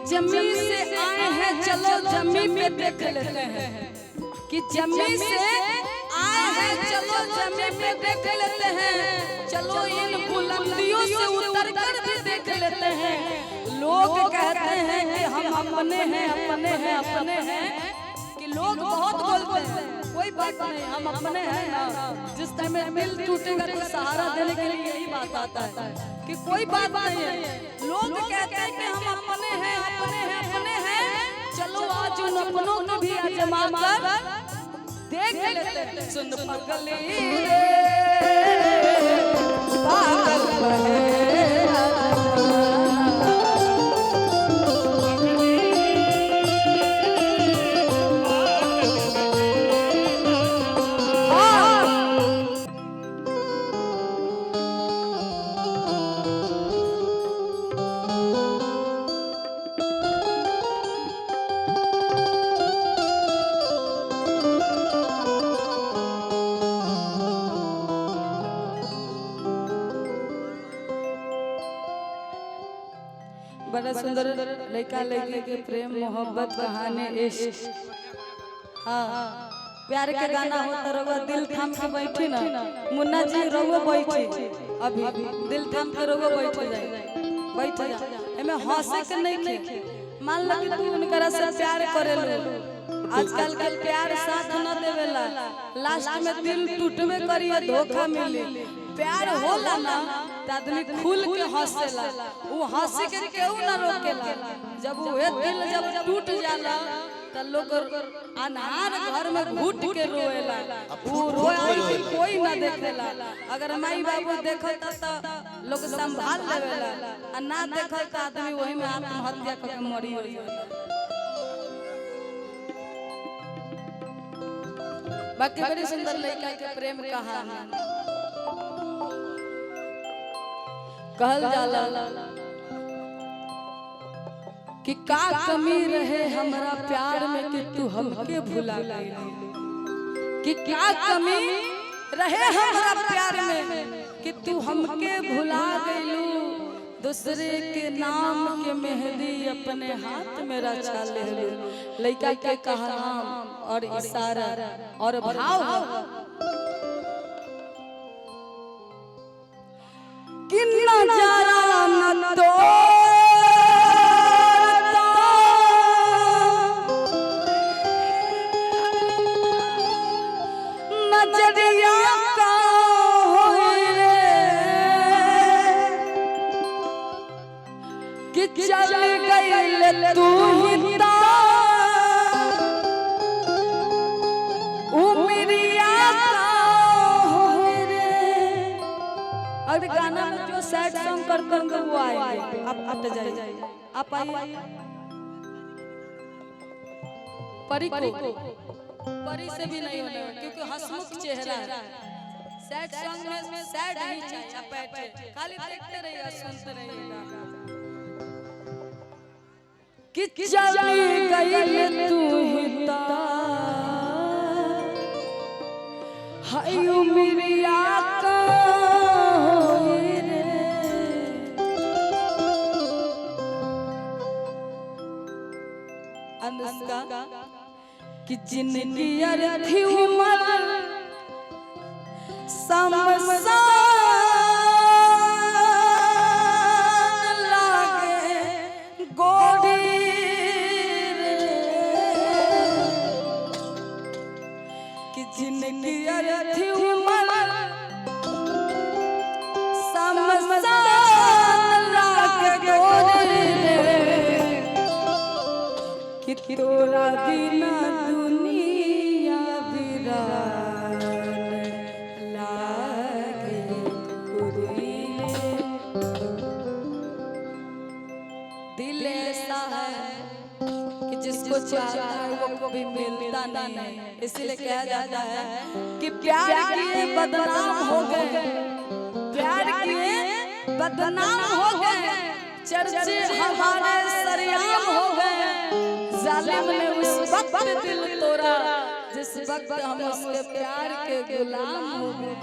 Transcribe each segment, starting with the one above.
जमी से आए हैं चलो जमी पे देख लेते हैं, कि जमी से आए हैं चलो जमी पे देख लेते हैं, चलो इन बुलंदियों से उतर कर भी देख लेते हैं। लोग कहते हैं कि हम अपने हैं अपने हैं अपने हैं, कि लोग बहुत बोलते हैं, कोई बात नहीं, हम अपने हैं ना। जिस टाइम में दिल टूटेगा तो सहारा देने के लिए यही बात आता है कि कोई बात नहीं है। लोग कहते हैं कि हम अपने हैं अपने हैं अपने हैं, चलो आज उन अपनों को भी आजमा कर देख लेते हैं। सुन पगली रे पागल बहे बड़ा सुंदर लड़का लड़की के प्रेम मोहब्बत कहानी इश्क। हाँ प्यार के गाना होता रहुआ दिल थाम के बैठी ना मुन्ना जी रहुआ बैठी, अभी दिल थाम के रहुआ बैठ जा एमे हंसे के नहीं खे। मान लो कि तू उनकरा से प्यार करेलो, आजकल के प्यार साथ न देवेला, लास्ट में दिल टूटवे करिए धोखा मिली। प्यार होला ना त आदमी खुल के हंसेला, वो हंसे के केहू ना रोकेला। जब वो दिल जब टूट जाला त लोग अनहार घर में घुट के रोएला, वो रोए कोई ना देखेला। अगर माई बाबू देखता त लोग संभाल लेवेला, आ ना देखता आदमी वही में आत्महत्या करके मरी हो जाला। बाकी बड़ी सुंदर लड़का के प्रेम कहानी कहल जाला कि का कमी रहे हमरा प्यार में कि तू हमके भुला गई, कि क्या कमी रहे हमरा प्यार में कि तू हमके भुला गई। दूसरे के नाम के मेहंदी अपने हाथ में रचा ले लो। लड़का के कहनाम और इशारा और भाव कि नजारा न तो नजरिया का होए रे, कि चल गई तू ही उमरिया का होए रे। अगर गाना में जो सैड सॉन्ग करते हैं वो आएंगे, आप जाइए, आप आइए। परी परी से भी नहीं होने क्योंकि हंसमुख चेहरा है। सैड सॉन्ग में सैड ही चाहिए, आप बैठे खाली देखते रहिए सुनते रहिएगा। कि चली गई तू ही ता हाय उमरिया का होए रे। अनुष्का कि जिंदगी अरथी उमर समसान लागे गोरी रे, कि जिंदगी अरथी उमर समसान लागे गोरी रे, कि तोरा बिना दुनिया वीरान लागे कुरीले। दिल ऐसा है कि जिसको चाहता है वो कभी मिलता नहीं है, इसलिए कहा जाता है कि प्यार किए बदनाम हो गए, प्यार किए बदनाम हो गए, चर्चे हमारे सरेआम हो गए। जालिम ने उस वक्त दिल तोड़ा जिस वक्त हम उसके प्यार के गुलाम हो गए।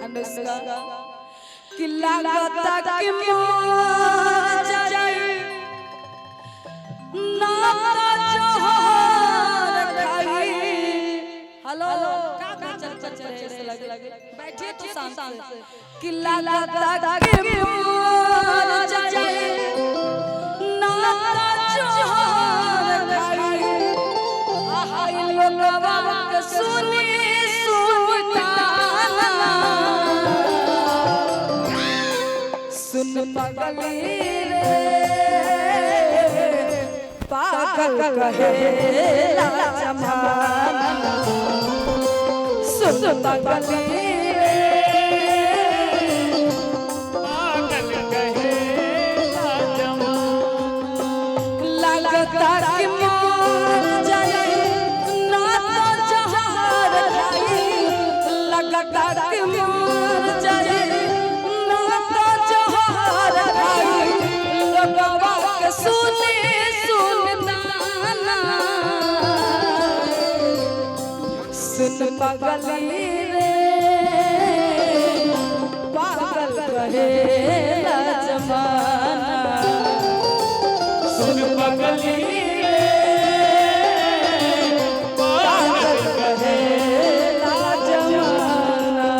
अनुष्का कि लागता कि बैठिए तो शांत से कि लगा के मोर जाए नाता जोहर खाई आहाई लोगवा के सुनी सुनता सुन पगली रे पागल कहेला जमाना सुन पगली रे पागल कहेला जमाना लगता कि मर जाए नाता जहर खाई लगता कि मर जाए नाता जहर खाई लोगवा के सुनी सुन पगली रे पागल कहेला जमाना सुन पगली रे पागल कहेला जमाना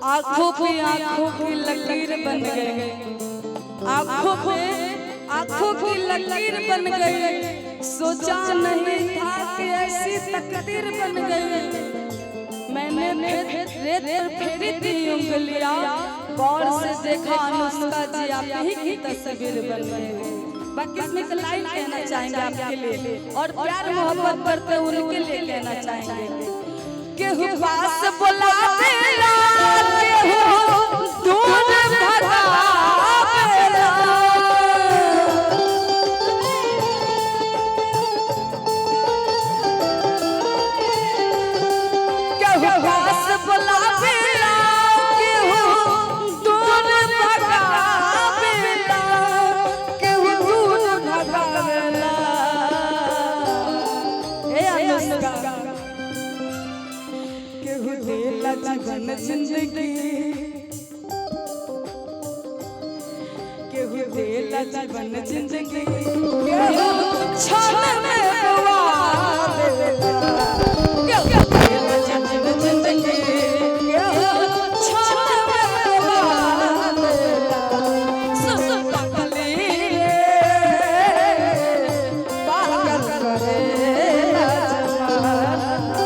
आँखों पे आँखों की लकीर बन गई आँखों पे आँखों की लकीर बन गई सोचा नहीं था कि ऐसी तकदीर बन गई मैंने रेत फेरी थी उंगलियां गौर से देखा अनुष्का जी आप ही की तस्वीर बन गई बाकी इसमें एक लाइन कहना चाहेंगे आपके लिए और प्यार मोहब्बत करते उनके लिए कहना चाहेंगे केहू पास बुलावेला केहू दूर भगावेला केहू पास बुलावेला केहू दूर भगावेला केहू दूर भगावेला ए अनुष्का केहू देला जीवन जिंदगी केहू देला जीवन जिंदगी केहू क्षण में गवा देला केहू देला जीवन जिंदगी केहू क्षण में गवा देला सुन पगली रे पागल करेला जमाना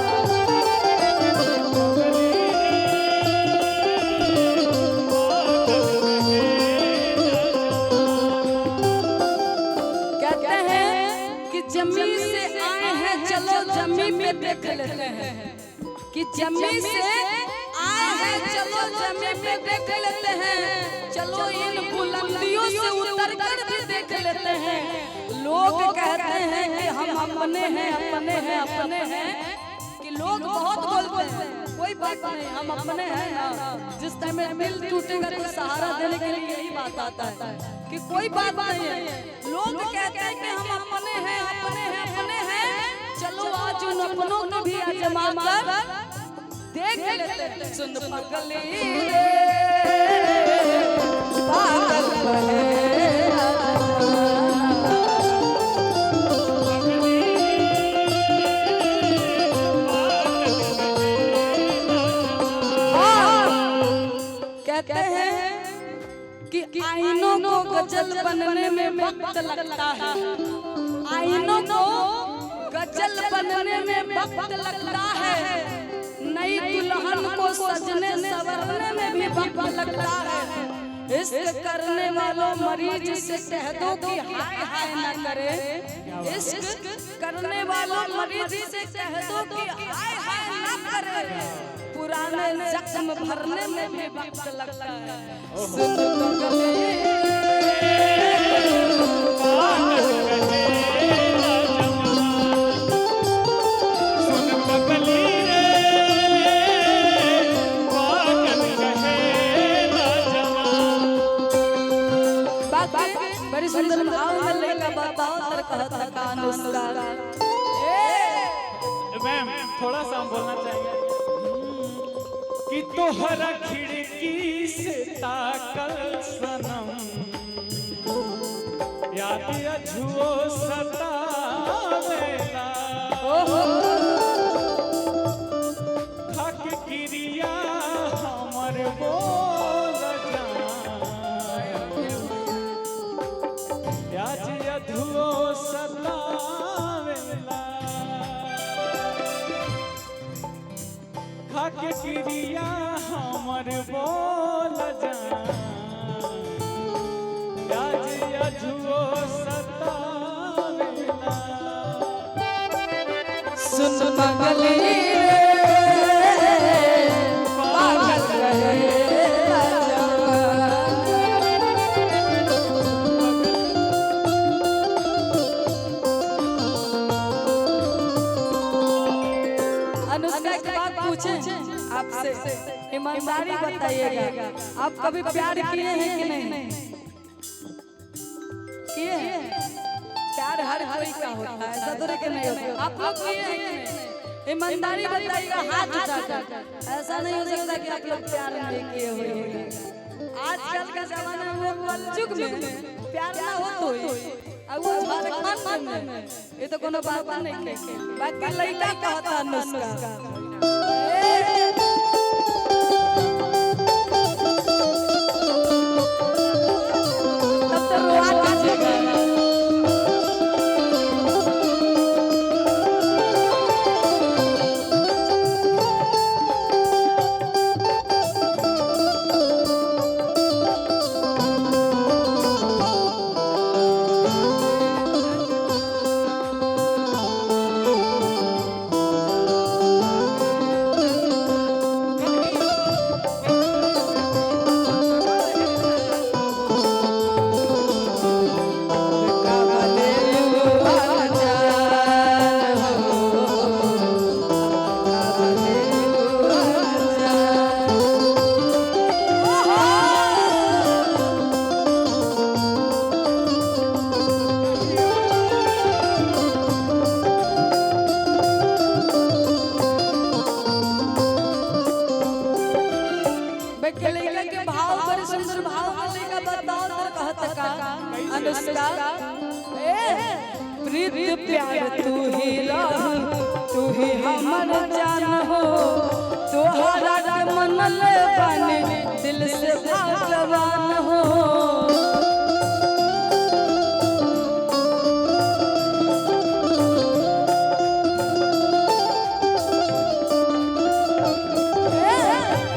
जमी से आए हैं चलो जमी पे देख लेते हैं कि जमी से आए हैं चलो जमी पे देख लेते हैं चलो इन बुलंदियों से उतर कर भी देख लेते हैं लोग कहते हैं कि हम अपने हैं अपने हैं अपने हैं कि लोग बहुत बोलते हैं कोई बात नहीं हम अपने हैं ना जिस टाइम में दिल टूटेगा तो सहारा देने के लिए यही बात आता है कि कोई बात नहीं है लोग कहते हैं कि हम अपने हैं अपने हैं अपने हैं चलो आज उन अपनों को भी आजमा कर देख लेते हैं सुन पगली रे पागल कहेला कहते हैं कि आईनों को गजल बनने में वक्त लगता है आईनों को गजल बनने में वक्त लगता है नई दुल्हन को सजने संवरने में भी वक्त लगता है। इश्क करने वालों मरीज से कह दो कि हाय हाय न करे। इश्क करने वालों मरीज से कह दो कि हाय हाय न करे। पुराने जख्म भरने में भी वक्त लगता है। सुन तो गले बड़ी सुंदर भाव में लेका बताओ तर कहता कान उसका। मैम थोड़ा सा हम बोलना चाहेंगे कि तोहरा खिड़की से ताकल सनम याद अझुओ सतावेला खाक क्रिया हमर बोल याद अझुओ सतावेला खाक क्रिया हमर बोल याद अझुओ सतावेला। सुन बगली पागल रहे अनुष्का की बात पूछे आपसे, ईमानदारी बताइएगा, आप कभी प्यार किए हैं कि नहीं? किए हैं? प्यार हर कोई का होता है, ऐसा तो नहीं होता। आप लोग किए हैं कि नहीं? ईमानदारी बताइएगा हाथ उठाकर। ऐसा नहीं हो सकता कि आप लोग प्यार नहीं किए हुए। आजकल का जमाना में कलयुग में प्यार ना हो तो वो झारखंड में ये तो कोनो बात नहीं है। बाकी लड़का कहता अनुष्का तब तो रोआ दीजिएगा। अनुष्का प्रीत प्यार तू ही राह तू ही हमर जान हो। तोहरा के मन ले बानी दिल से भगवान हो।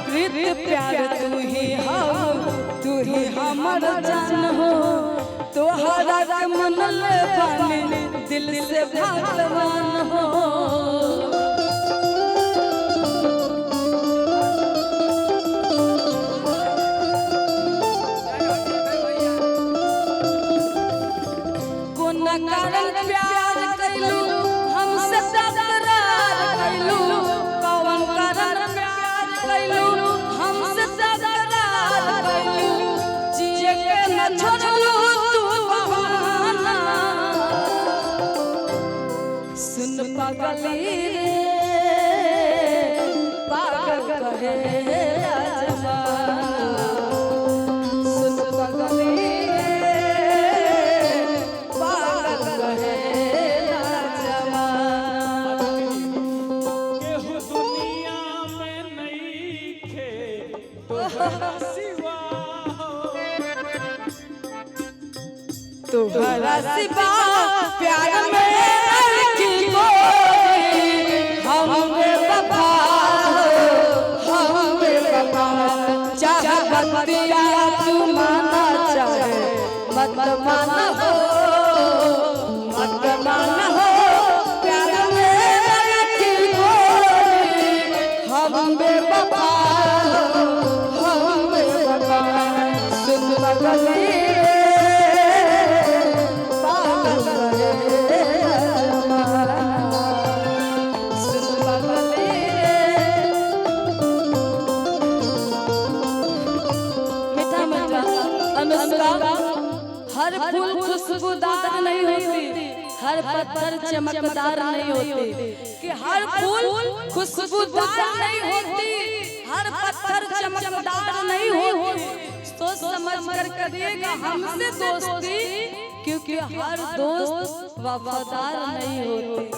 प्रीत प्यार तू ही हमर जान हो। तोहरा के मन ले बानी दिल से भगवान हो। कोन कारण प्यार कैलू हमसे तकरार कैलू। कौन कारण प्यार कैलू हमसे तकरार कैलू। जिए के न छोड़लू सुन पगली रे पागल कहे जमाना। सुन पगली रे पागल कहे जमाना। केहू दुनिया में नहीं खे तोहरा सिवा तोहरा सिवा प्यार में हम बेवफा मत माना हो, मत माना हो प्यार में की गोरी, हम बेवफा हम बेवफा। सुन पगली पागल करे जमाना, सुन पगली मीठा मीठा अनुष्का। हर फूल खुशबूदार नहीं होती, हर पत्थर चमकदार नहीं होती, कि हर फूल खुशबूदार नहीं होती, हर पत्थर चमकदार नहीं होती। सोच समझ कर करिएगा हमसे दोस्ती, क्योंकि हर दोस्त वफादार नहीं होते।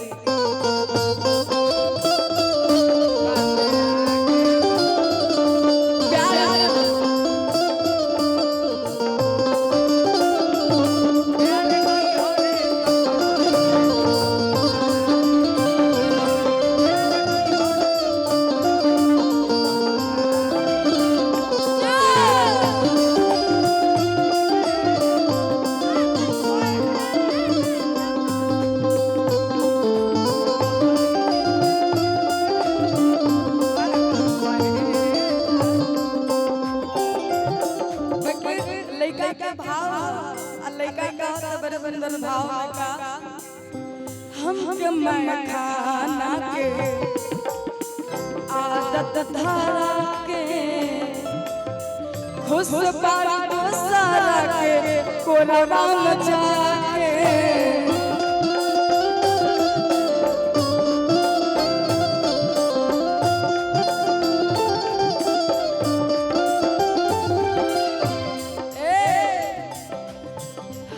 हम मैं खाना के आदत धारा के, खुश बार दूसरा के कोरबा में जाके।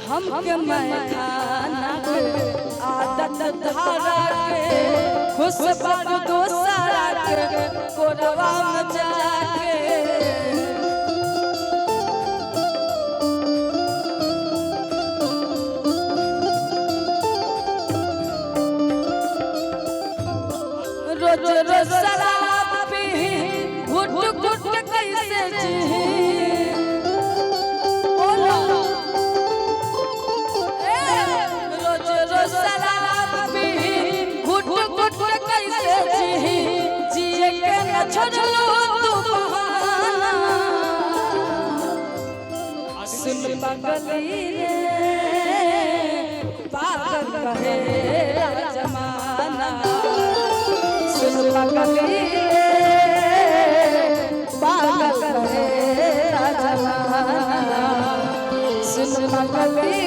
हम मैं खाना के आदत धारा के, खुश बार दूसरा के कोरबा में जाके। रोज रोज शराब पी घुट घुट कैसे जी, छोड़लो तू बहाना। सुन पगली पागल कहे जमाना, सुन पगली पागल कहे जमाना, सुन पगली